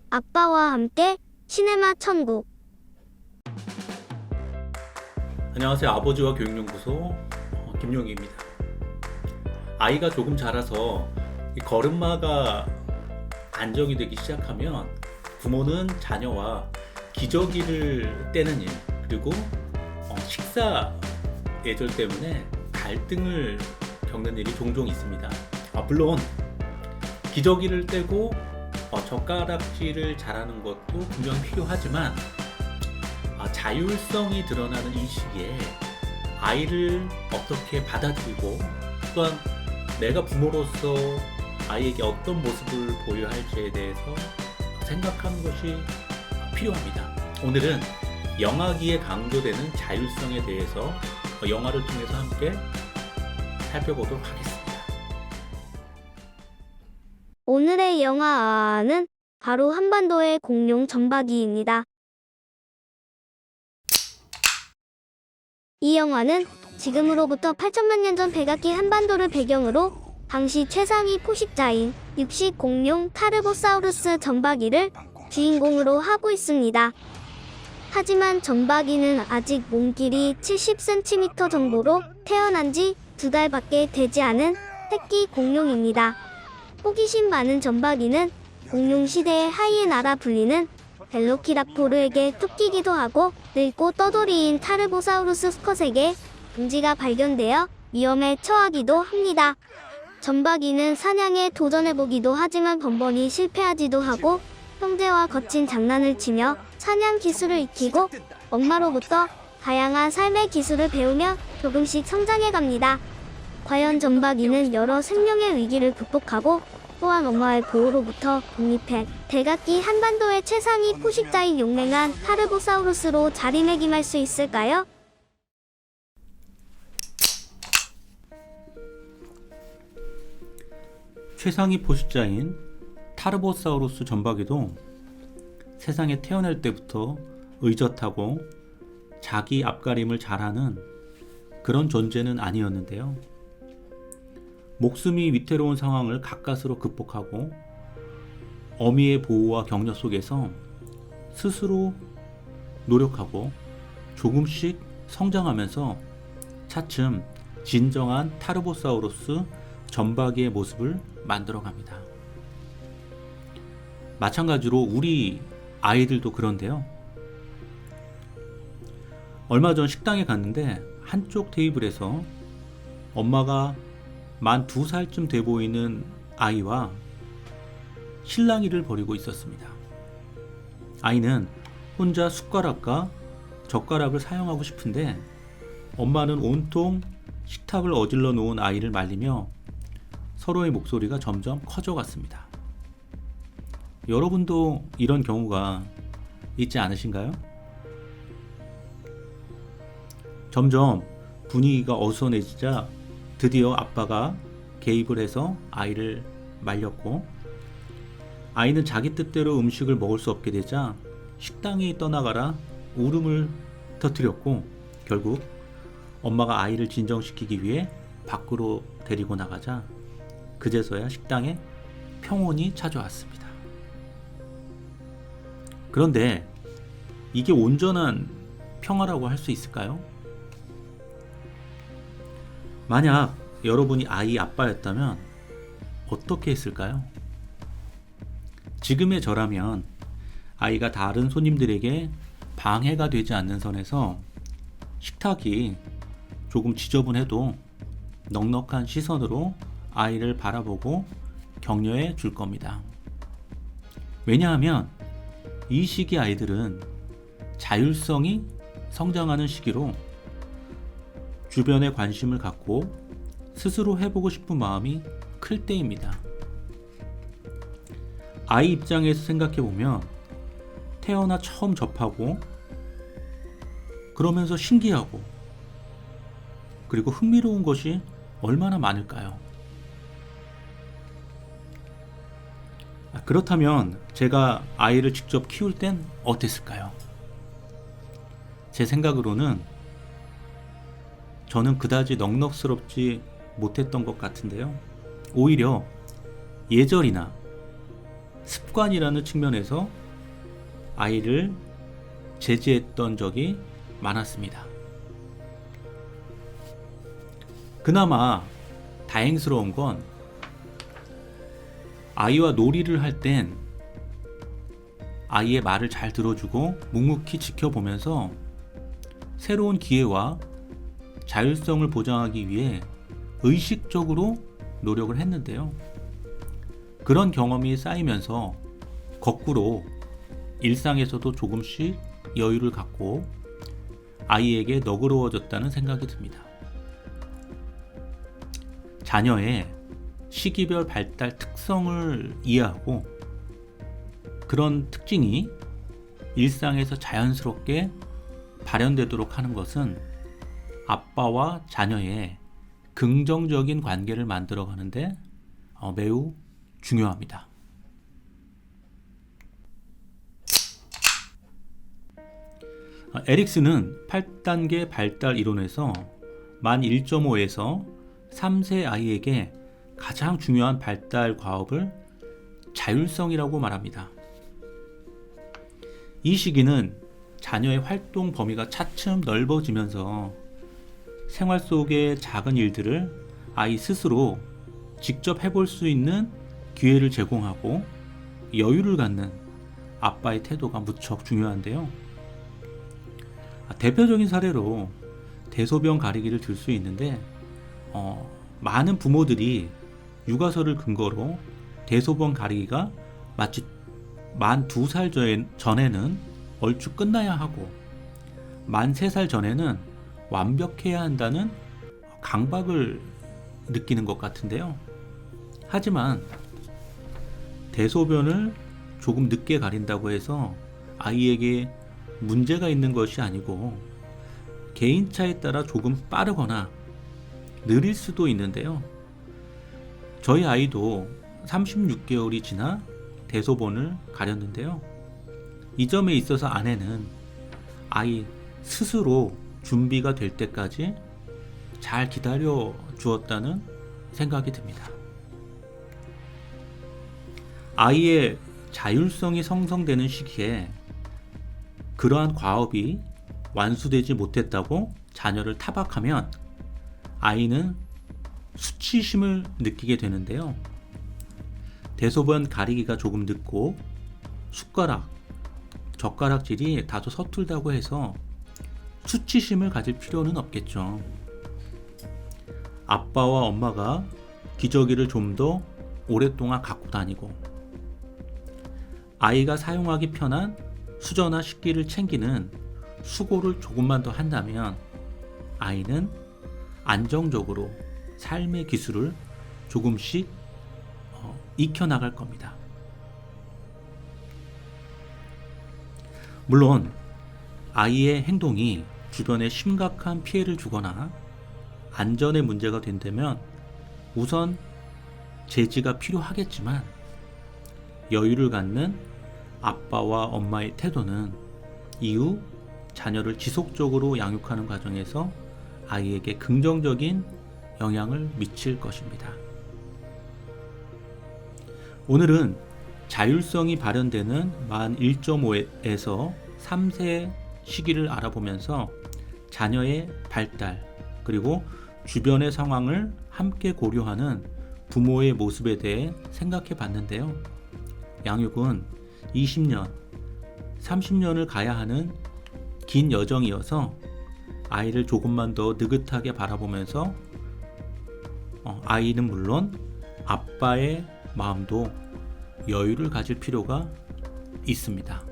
아빠와 함께 시네마 천국. 안녕하세요. 아버지와 교육연구소 김용희입니다. 아이가 조금 자라서 이 걸음마가 안정이 되기 시작하면 부모는 자녀와 기저귀를 떼는 일, 그리고 식사 예절 때문에 갈등을 겪는 일이 종종 있습니다. 물론 기저귀를 떼고 젓가락질을 잘하는 것도 분명 필요하지만 자율성이 드러나는 이 시기에 아이를 어떻게 받아들이고 또한 내가 부모로서 아이에게 어떤 모습을 보여야 할지에 대해서 생각하는 것이 필요합니다. 오늘은 영아기에 강조되는 자율성에 대해서 영화를 통해서 함께 살펴보도록 하겠습니다. 오늘의 영화는 바로 한반도의 공룡 점박이입니다. 이 영화는 지금으로부터 8천만 년 전 백악기 한반도를 배경으로 당시 최상위 포식자인 육식 공룡 타르보사우루스 점박이를 주인공으로 하고 있습니다. 하지만 점박이는 아직 몸길이 70cm 정도로 태어난 지 2달밖에 되지 않은 새끼 공룡입니다. 호기심 많은 점박이는 공룡 시대의 하이에나라 불리는 벨로키랍토르에게 쫓기기도 하고 늙고 떠돌이인 타르보사우루스 수컷에게 둥지가 발견되어 위험에 처하기도 합니다. 점박이는 사냥에 도전해보기도 하지만 번번이 실패하지도 하고 형제와 거친 장난을 치며 사냥 기술을 익히고 엄마로부터 다양한 삶의 기술을 배우며 조금씩 성장해갑니다. 과연 점박이는 여러 생명의 위기를 극복하고 또한 엄마의 보호로부터 독립해 백악기 한반도의 최상위 포식자인 용맹한 타르보사우루스로 자리매김할 수 있을까요? 최상위 포식자인 타르보사우루스 점박이도 세상에 태어날 때부터 의젓하고 자기 앞가림을 잘하는 그런 존재는 아니었는데요. 목숨이 위태로운 상황을 가까스로 극복하고 어미의 보호와 격려 속에서 스스로 노력하고 조금씩 성장하면서 차츰 진정한 타르보사우루스 점박이의 모습을 만들어갑니다. 마찬가지로 우리 아이들도 그런데요. 얼마 전 식당에 갔는데 한쪽 테이블에서 엄마가 만 2살쯤 돼 보이는 아이와 실랑이를 벌이고 있었습니다. 아이는 혼자 숟가락과 젓가락을 사용하고 싶은데 엄마는 온통 식탁을 어질러 놓은 아이를 말리며 서로의 목소리가 점점 커져갔습니다. 여러분도 이런 경우가 있지 않으신가요? 점점 분위기가 어수선해지자 드디어 아빠가 개입을 해서 아이를 말렸고, 아이는 자기 뜻대로 음식을 먹을 수 없게 되자 식당에 떠나가라 울음을 터뜨렸고, 결국 엄마가 아이를 진정시키기 위해 밖으로 데리고 나가자 그제서야 식당에 평온이 찾아왔습니다. 그런데 이게 온전한 평화라고 할 수 있을까요? 만약 여러분이 아이 아빠였다면 어떻게 했을까요? 지금의 저라면 아이가 다른 손님들에게 방해가 되지 않는 선에서 식탁이 조금 지저분해도 넉넉한 시선으로 아이를 바라보고 격려해 줄 겁니다. 왜냐하면 이 시기 아이들은 자율성이 성장하는 시기로 주변에 관심을 갖고 스스로 해보고 싶은 마음이 클 때입니다. 아이 입장에서 생각해보면 태어나 처음 접하고 그러면서 신기하고 그리고 흥미로운 것이 얼마나 많을까요? 그렇다면 제가 아이를 직접 키울 땐 어땠을까요? 제 생각으로는 저는 그다지 넉넉스럽지 못했던 것 같은데요. 오히려 예절이나 습관이라는 측면에서 아이를 제지했던 적이 많았습니다. 그나마 다행스러운 건 아이와 놀이를 할 땐 아이의 말을 잘 들어주고 묵묵히 지켜보면서 새로운 기회와 자율성을 보장하기 위해 의식적으로 노력을 했는데요. 그런 경험이 쌓이면서 거꾸로 일상에서도 조금씩 여유를 갖고 아이에게 너그러워졌다는 생각이 듭니다. 자녀의 시기별 발달 특성을 이해하고 그런 특징이 일상에서 자연스럽게 발현되도록 하는 것은 아빠와 자녀의 긍정적인 관계를 만들어가는데 매우 중요합니다. 에릭슨은 8단계 발달 이론에서 만 1.5에서 3세 아이에게 가장 중요한 발달 과업을 자율성이라고 말합니다. 이 시기는 자녀의 활동 범위가 차츰 넓어지면서 생활 속의 작은 일들을 아이 스스로 직접 해볼 수 있는 기회를 제공하고 여유를 갖는 아빠의 태도가 무척 중요한데요. 대표적인 사례로 대소변 가리기를 들 수 있는데 많은 부모들이 육아서를 근거로 대소변 가리기가 마치 만 2살 전에는 얼추 끝나야 하고 만 3살 전에는 완벽해야 한다는 강박을 느끼는 것 같은데요. 하지만 대소변을 조금 늦게 가린다고 해서 아이에게 문제가 있는 것이 아니고 개인차에 따라 조금 빠르거나 느릴 수도 있는데요. 저희 아이도 36개월이 지나 대소변을 가렸는데요. 이 점에 있어서 아내는 아이 스스로 준비가 될 때까지 잘 기다려 주었다는 생각이 듭니다. 아이의 자율성이 성성되는 시기에 그러한 과업이 완수되지 못했다고 자녀를 타박하면 아이는 수치심을 느끼게 되는데요. 대소변 가리기가 조금 늦고 숟가락, 젓가락질이 다소 서툴다고 해서 수치심을 가질 필요는 없겠죠. 아빠와 엄마가 기저귀를 좀 더 오랫동안 갖고 다니고 아이가 사용하기 편한 수저나 식기를 챙기는 수고를 조금만 더 한다면 아이는 안정적으로 삶의 기술을 조금씩 익혀나갈 겁니다. 물론 아이의 행동이 주변에 심각한 피해를 주거나 안전에 문제가 된다면 우선 제지가 필요하겠지만 여유를 갖는 아빠와 엄마의 태도는 이후 자녀를 지속적으로 양육하는 과정에서 아이에게 긍정적인 영향을 미칠 것입니다. 오늘은 자율성이 발현되는 만 1.5에서 3세 시기를 알아보면서 자녀의 발달 그리고 주변의 상황을 함께 고려하는 부모의 모습에 대해 생각해 봤는데요. 양육은 20년, 30년을 가야 하는 긴 여정이어서 아이를 조금만 더 느긋하게 바라보면서 아이는 물론 아빠의 마음도 여유를 가질 필요가 있습니다.